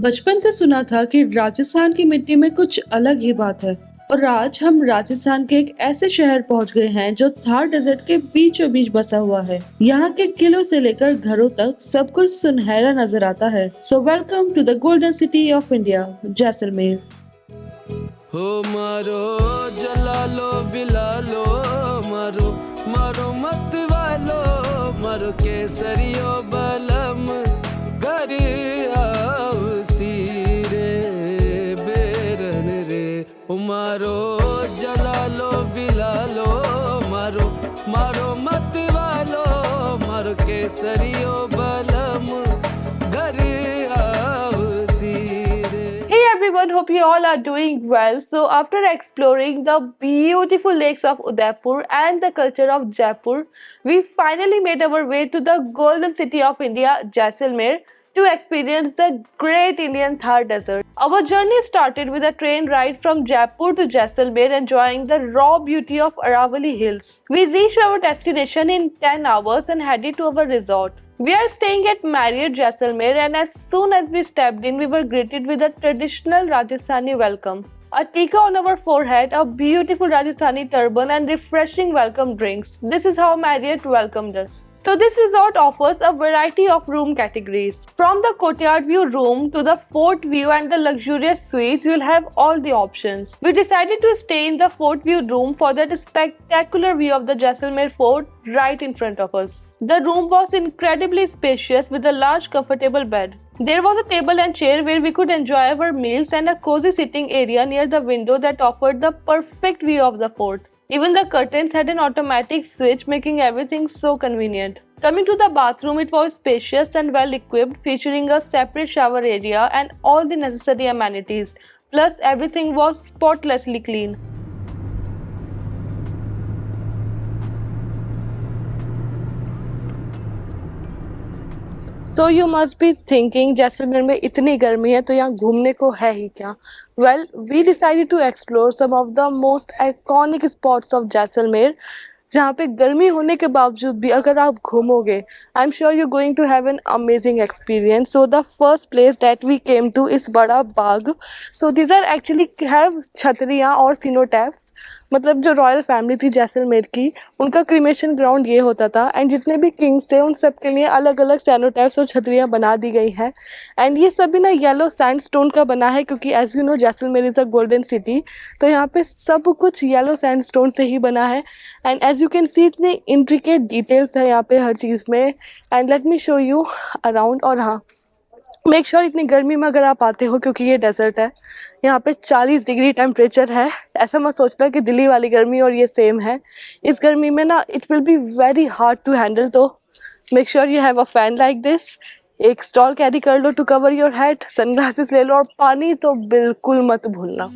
बचपन से सुना था कि राजस्थान की मिट्टी में कुछ अलग ही बात है। और आज हम राजस्थान के एक ऐसे शहर पहुंच गए हैं जो थार डेजर्ट के बीचों बीच बसा हुआ है। यहाँ के किलों से लेकर घरों तक सब कुछ सुनहरा नजर आता है। So welcome to the golden city of India, Jaisalmer. हो मारो जला लो बिला लो, मारो मारो मत वालो, मारो केसरियो बलम घर आओ सीरे बेरन रे। ओ मारो जला लो बिला लो, मारो मारो मत वालो, मारो केसरियो बलम घर आओ सीरे। Hey everyone, hope you all are doing well. So, after exploring the beautiful lakes of Udaipur and the culture of Jaipur, we finally made our way to the golden city of India, Jaisalmer, to experience the great Indian Thar Desert. Our journey started with a train ride from Jaipur to Jaisalmer, enjoying the raw beauty of Aravalli Hills. We reached our destination in 10 hours and headed to our resort. We are staying at Marriott Jaisalmer, and as soon as we stepped in, we were greeted with a traditional Rajasthani welcome. A tikka on our forehead, a beautiful Rajasthani turban, and refreshing welcome drinks. This is how Marriott welcomed us. So this resort offers a variety of room categories. From the courtyard view room to the fort view and the luxurious suites, you will have all the options. We decided to stay in the fort view room for that spectacular view of the Jaisalmer fort right in front of us. The room was incredibly spacious with a large comfortable bed. There was a table and chair where we could enjoy our meals and a cozy sitting area near the window that offered the perfect view of the fort. Even the curtains had an automatic switch, making everything so convenient. Coming to the bathroom, it was spacious and well equipped, featuring a separate shower area and all the necessary amenities. Plus, everything was spotlessly clean. So you must be thinking, Jaisalmer में इतनी गर्मी है तो यहाँ घूमने को है ही क्या? Well, we decided to explore some of the most iconic spots of Jaisalmer, जहाँ पे गर्मी होने के बावजूद भी अगर आप घूमोगे, I am sure you going to have an amazing experience. So the first place that we came to is Bada Bagh. So these are actually have छतरियाँ और सीनोटैप्स. मतलब जो रॉयल फैमिली थी जैसलमेर की, उनका क्रीमेशन ग्राउंड ये होता था. एंड जितने भी किंग्स थे उन सब के लिए अलग अलग सैनोटैप्स और छतरियाँ बना दी गई हैं. एंड ये सब भी ना येलो सैंडस्टोन का बना है, क्योंकि as you know Jaisalmer is a golden city, तो यहाँ पे सब कुछ येलो सैंडस्टोन से ही बना है. And as you can see इतने इंट्रिकेट डिटेल्स है यहाँ पे हर चीज़ में. And let me show you around. और हाँ, मेक श्योर इतनी गर्मी में अगर आप आते हो, क्योंकि ये डेजर्ट है, यहाँ पे 40 डिग्री टेम्परेचर है. ऐसा मत सोचना कि दिल्ली वाली गर्मी और ये सेम है. इस गर्मी में ना it will be very hard to handle. तो make sure you have a fan like this. एक स्टॉल कैरी कर लो to cover your head. Sunglasses ले लो और पानी तो बिल्कुल मत भूलना.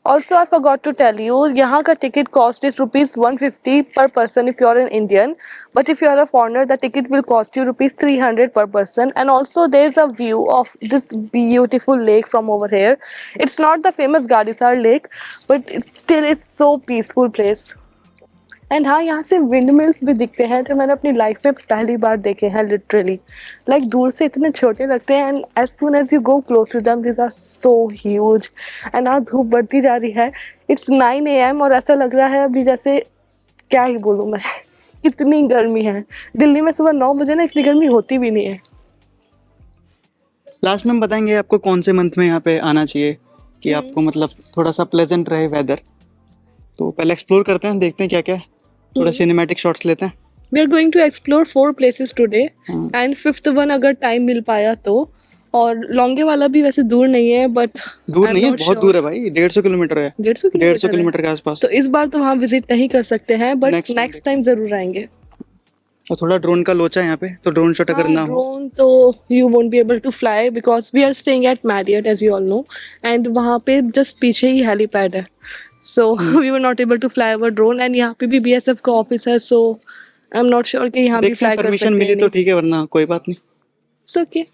Also, I forgot to tell you, यहाँ का ticket cost is rupees 150 per person if you are an Indian. But if you are a foreigner, the ticket will cost you rupees 300 per person. And also, there is a view of this beautiful lake from over here. It's not the famous Gadisar lake, but it's so peaceful place. And हाँ, यहाँ से wind mills भी दिखते हैं जो मैंने अपनी life में पहली बार देखे हैं. लिटरली लाइक दूर से इतने छोटे लगते हैं, and as soon as you go close to them these are so huge. And हाँ, धूप बढ़ती जा रही है. इट्स 9 AM और ऐसा लग रहा है अभी जैसे, क्या ही बोलूँ मैं, इतनी गर्मी है. दिल्ली में सुबह 9 बजे ना इतनी गर्मी होती भी नहीं है. लास्ट में हम बताएंगे आपको कौन से मंथ में यहाँ पे आना चाहिए कि आपको मतलब थोड़ा सा प्लेजेंट रहे वेदर. तो पहले एक्सप्लोर करते हैं, देखते हैं क्या क्या, थोड़ा सिनेमैटिक शॉट्स लेते हैं. We are going to explore 4 places today, and 5th one अगर टाइम मिल पाया तो. और लॉन्गे वाला भी वैसे दूर नहीं है, बट दूर नहीं है, बहुत दूर है भाई. 150 किलोमीटर है. 150 किलोमीटर के आसपास. तो इस बार तो वहाँ विजिट नहीं कर सकते हैं, बट नेक्स्ट टाइम जरूर आएंगे. और थोड़ा ड्रोन का लोचा है यहाँ पे, तो ड्रोन शॉट अगर ना हो, ड्रोन तो you won't be able to fly because we are staying at Marriott as you all know. And वहाँ पे जस्ट पीछे ही हेलीपैड है. So we were not able to fly our drone. And यहाँ पे भी BSF का ऑफिस है. So I am not sure कि यहाँ भी देखते फ्लाई हैं, कर परमिशन सकते मिली हैं तो ठीक है, वरना कोई बात नहीं। It's okay.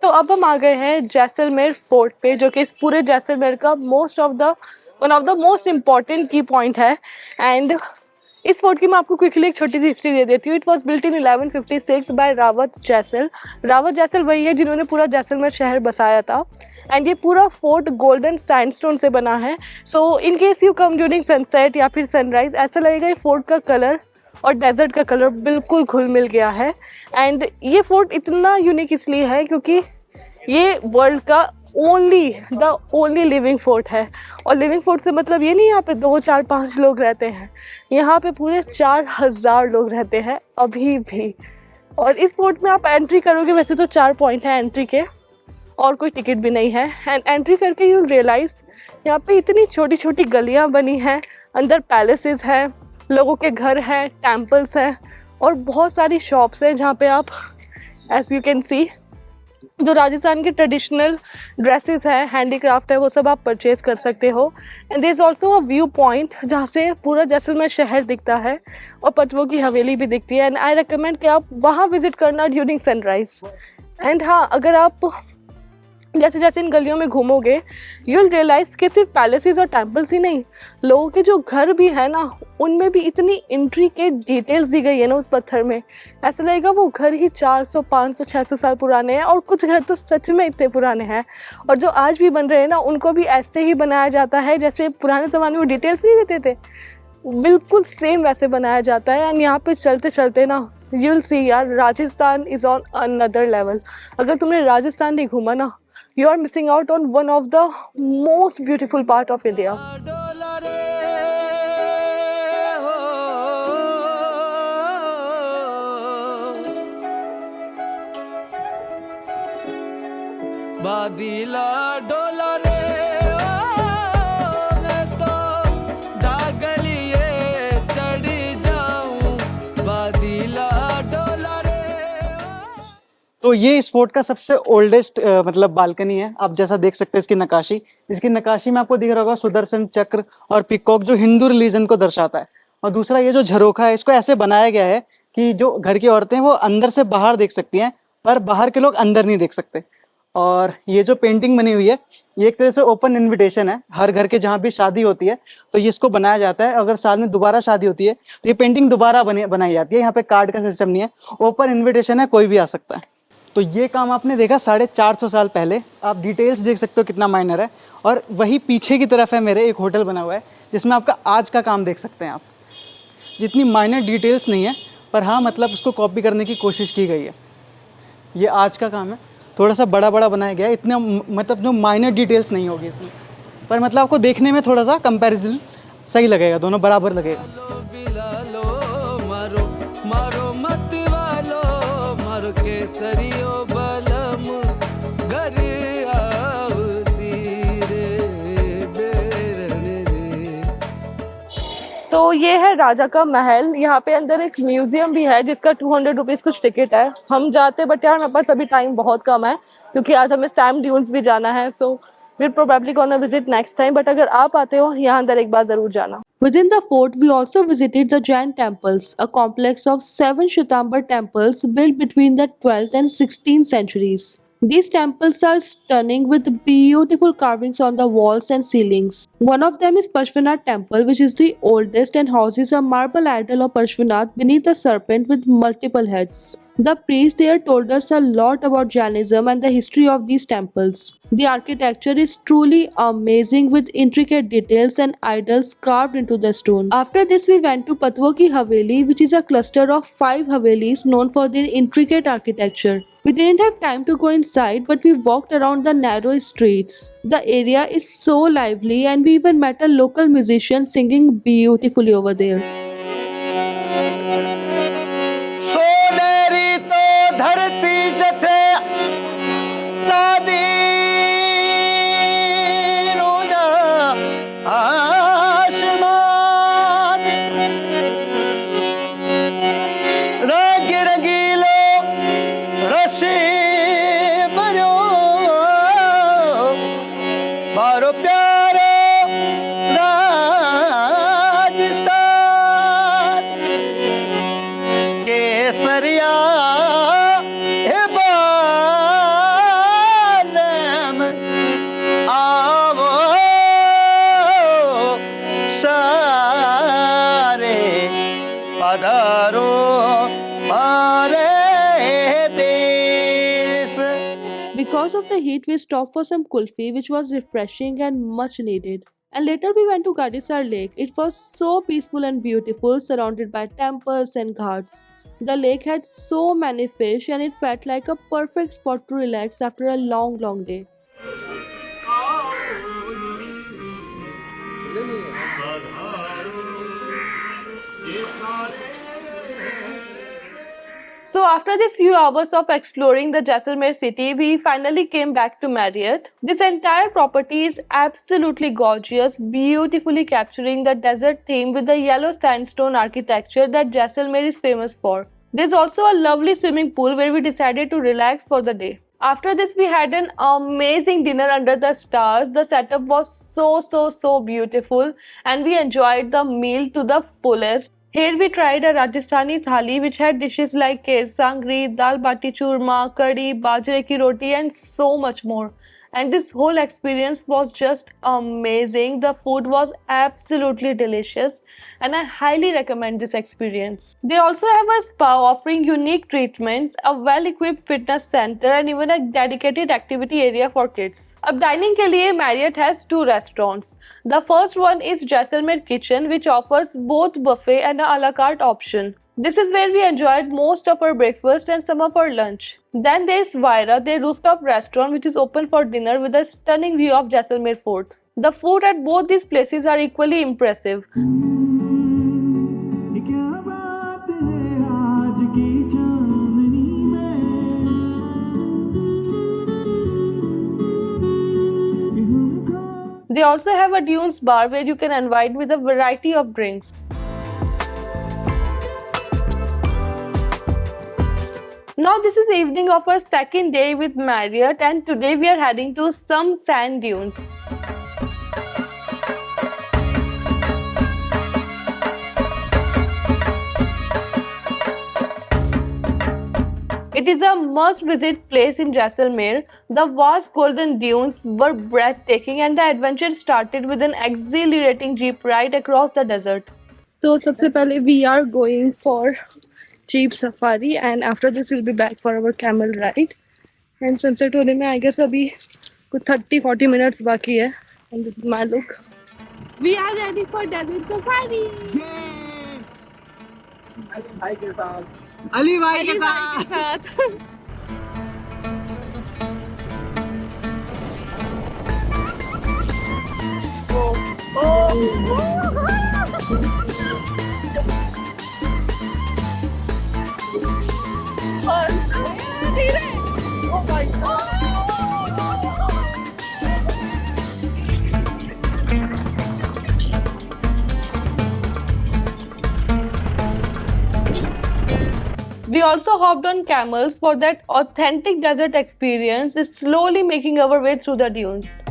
तो अब हम आ गए हैं जैसलमेर फोर्ट पे, जो कि इस पूरे जैसलमेर का one of the most important की पॉइंट है। एंड इस फोर्ट की मैं आपको क्विकली एक छोटी सी हिस्ट्री दे देती हूँ। It was built in 1156 by Rawat Jaisal. Rawat Jaisal वही है जिन्होंने पूरा जैसलमेर शहर बसाया था। एंड ये पूरा फोर्ट गोल्डन सैंडस्टोन से बना है। So in case you come during sunset या फिर सनराइज, ऐसा लगेगा ये फोर्ट का कलर और डेजर्ट का कलर बिल्कुल घुल मिल गया है। एंड ये फोर्ट इतना यूनिक इसलिए है क्योंकि ये वर्ल्ड का द ओनली लिविंग फोर्ट है। और लिविंग फोर्ट से मतलब ये नहीं यहाँ पे 2, 4, 5 लोग रहते हैं, यहाँ पे पूरे 4000 लोग रहते हैं अभी भी। और इस फोर्ट में आप एंट्री करोगे, वैसे तो 4 पॉइंट है एंट्री के और कोई टिकट भी नहीं है। एंड एंट्री करके यू रियलाइज यहाँ पे इतनी छोटी छोटी गलियाँ बनी हैं, अंदर पैलेसेस हैं, लोगों के घर हैं, टेम्पल्स हैं और बहुत सारी शॉप्स हैं जहाँ पे आप एज यू कैन सी जो राजस्थान के ट्रेडिशनल ड्रेसेस है, हैंडीक्राफ्ट है, वो सब आप परचेज कर सकते हो। And there is also a view point जहाँ से पूरा जैसलमेर शहर दिखता है और पटवों की हवेली भी दिखती है। एंड आई रिकमेंड कि आप वहाँ विजिट करना ड्यूरिंग सनराइज। एंड हाँ, अगर आप जैसे जैसे इन गलियों में घूमोगे यू विल रियलाइज कि सिर्फ पैलेसेस और टेम्पल्स ही नहीं, लोगों के जो घर भी है ना, उनमें भी इतनी इंट्रिकेट डिटेल्स दी गई है ना उस पत्थर में, ऐसा लगेगा वो घर ही 400, 500, 600 साल पुराने हैं। और कुछ घर तो सच में इतने पुराने हैं। और जो आज भी बन रहे हैं ना, उनको भी ऐसे ही बनाया जाता है जैसे पुराने ज़माने में डिटेल्स नहीं देते थे, बिल्कुल सेम वैसे बनाया जाता है। एंड यहाँ पे चलते चलते ना यू विल सी यार, Rajasthan is on another level. अगर तुमने राजस्थान नहीं घूमा ना, you are missing out on one of the most beautiful part of India. डोला रे हो, बादीला डोला रे हो, मैं तो डागलिए चढ़ी जाऊं, बादीला डोला रे हो। तो ये इस फोर्ट का सबसे ओल्डेस्ट मतलब बालकनी है। आप जैसा देख सकते हैं इसकी नक्काशी में आपको दिख रहा होगा सुदर्शन चक्र और पिकॉक, जो हिंदू रिलीजन को दर्शाता है। और दूसरा ये जो झरोखा है, इसको ऐसे बनाया गया है कि जो घर की औरतें हैं वो अंदर से बाहर देख सकती हैं, पर बाहर के लोग अंदर नहीं देख सकते। और ये जो पेंटिंग बनी हुई है, ये एक तरह से ओपन इनविटेशन है। हर घर के जहाँ भी शादी होती है तो ये इसको बनाया जाता है। अगर साल में दोबारा शादी होती है तो ये पेंटिंग दोबारा बनाई जाती है। यहाँ पे कार्ड का सिस्टम नहीं है, ओपन इन्विटेशन है, कोई भी आ सकता है। तो ये काम आपने देखा 450 साल पहले। आप डिटेल्स देख सकते हो कितना माइनर है। और वही पीछे की तरफ है मेरे एक होटल बना हुआ है, जिसमें आपका आज का काम देख सकते हैं आप। जितनी माइनर डिटेल्स नहीं है, पर हाँ मतलब उसको कॉपी करने की कोशिश की गई है। ये आज का काम है, थोड़ा सा बड़ा बड़ा बनाया गया है। इतना मतलब जो माइनर डिटेल्स नहीं होगी इसमें, पर मतलब आपको देखने में थोड़ा सा कंपैरिजन सही लगेगा, दोनों बराबर लगेगा। बिलालो मारो मारो मत वालो, मारो केसरियो बलम घर आओ सीरे बेरण रे। तो ये है राजा का महल। यहाँ पे अंदर एक म्यूजियम भी है जिसका 200 रुपीज़ कुछ टिकट है। हम जाते बट यार मेरे पास अभी टाइम बहुत कम है क्योंकि आज हमें सैम ड्यून्स भी जाना है। So we probably gonna visit next time. But अगर आप आते हो यहाँ अंदर एक बार ज़रूर जाना। Within the fort, we also visited the Jain temples, a complex of 7 Shwetambar temples built between the 12th and 16th centuries. These temples are stunning with beautiful carvings on the walls and ceilings. One of them is Parshvanath Temple, which is the oldest and houses a marble idol of Parshvanath beneath a serpent with multiple heads. The priest there told us a lot about Jainism and the history of these temples. The architecture is truly amazing with intricate details and idols carved into the stone. After this, we went to Patwo ki Haveli, which is a cluster of 5 Havelis known for their intricate architecture. We didn't have time to go inside, but we walked around the narrow streets. The area is so lively, and we even met a local musician singing beautifully over there. प्यारे राजस्थान केसरिया हे बालम आवो सारे पधारो मारे देश. Because of the heat, we stopped for some kulfi, which was refreshing and much needed. And later we went to Gadisar Lake. It was so peaceful and beautiful, surrounded by temples and ghats. The lake had so many fish and it felt like a perfect spot to relax after a long day. So after these few hours of exploring the Jaisalmer city, we finally came back to Marriott. This entire property is absolutely gorgeous, beautifully capturing the desert theme with the yellow sandstone architecture that Jaisalmer is famous for. There's also a lovely swimming pool where we decided to relax for the day. After this, we had an amazing dinner under the stars. The setup was so beautiful and we enjoyed the meal to the fullest. Here we tried a Rajasthani thali which had dishes like kher sangri, dal bati churma, curry, bajre ki roti and so much more. And this whole experience was just amazing. The food was absolutely delicious and I highly recommend this experience. They also have a spa offering unique treatments, a well-equipped fitness center and even a dedicated activity area for kids. Ab dining ke liye Marriott has two restaurants. The first one is Jaisalmer Kitchen, which offers both buffet and a la carte option. This is where we enjoyed most of our breakfast and some of our lunch. Then there's Vaira, their rooftop restaurant, which is open for dinner with a stunning view of Jaisalmer Fort. The food at both these places are equally impressive. They also have a dunes bar where you can unwind with a variety of drinks. Now this is evening of our second day with Marriott and today we are heading to some sand dunes. It is a must-visit place in Jaisalmer. The vast golden dunes were breathtaking and the adventure started with an exhilarating jeep ride across the desert. So सबसे पहले we are going for jeep safari and after this we'll be back for our camel ride. And sunset होने में I guess अभी कुछ 30-40 minutes बाकी है. And this is my look. We are ready for desert safari. Ali भाई के अली भाई साथ के साथ. We also hopped on camels for that authentic desert experience, slowly making our way through the dunes.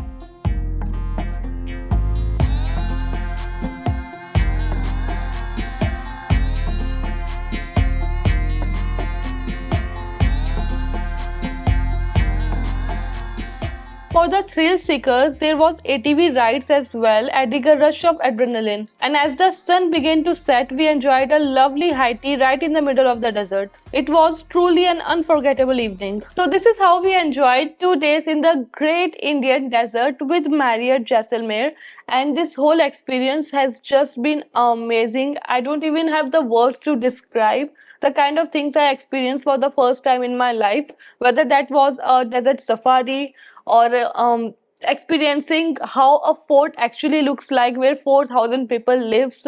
For the thrill seekers, there was ATV rides as well, adding a rush of adrenaline. And as the sun began to set, we enjoyed a lovely high tea right in the middle of the desert. It was truly an unforgettable evening. So this is how we enjoyed 2 days in the great Indian desert with Marriott Jaisalmer. And this whole experience has just been amazing. I don't even have the words to describe the kind of things I experienced for the first time in my life, whether that was a desert safari or experiencing how a fort actually looks like where 4,000 people lives.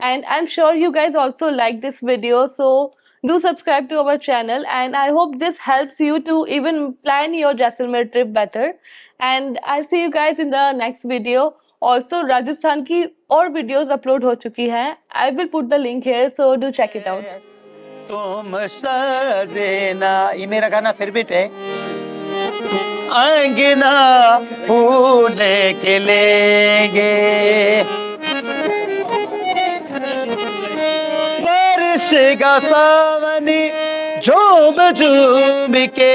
And I'm sure you guys also like this video, so do subscribe to our channel and I hope this helps you to even plan your Jaisalmer trip better. And I'll see you guys in the next video. Also Rajasthan की और videos upload हो चुकी हैं. I will put the link here, so do check it out. तुम सजना, ये मेरा गाना फेवरेट है. अंगना फूल खिलेंगे वर्षेगा सावनी झूम झूम के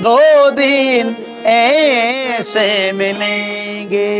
2 दिन ऐसे मिलेंगे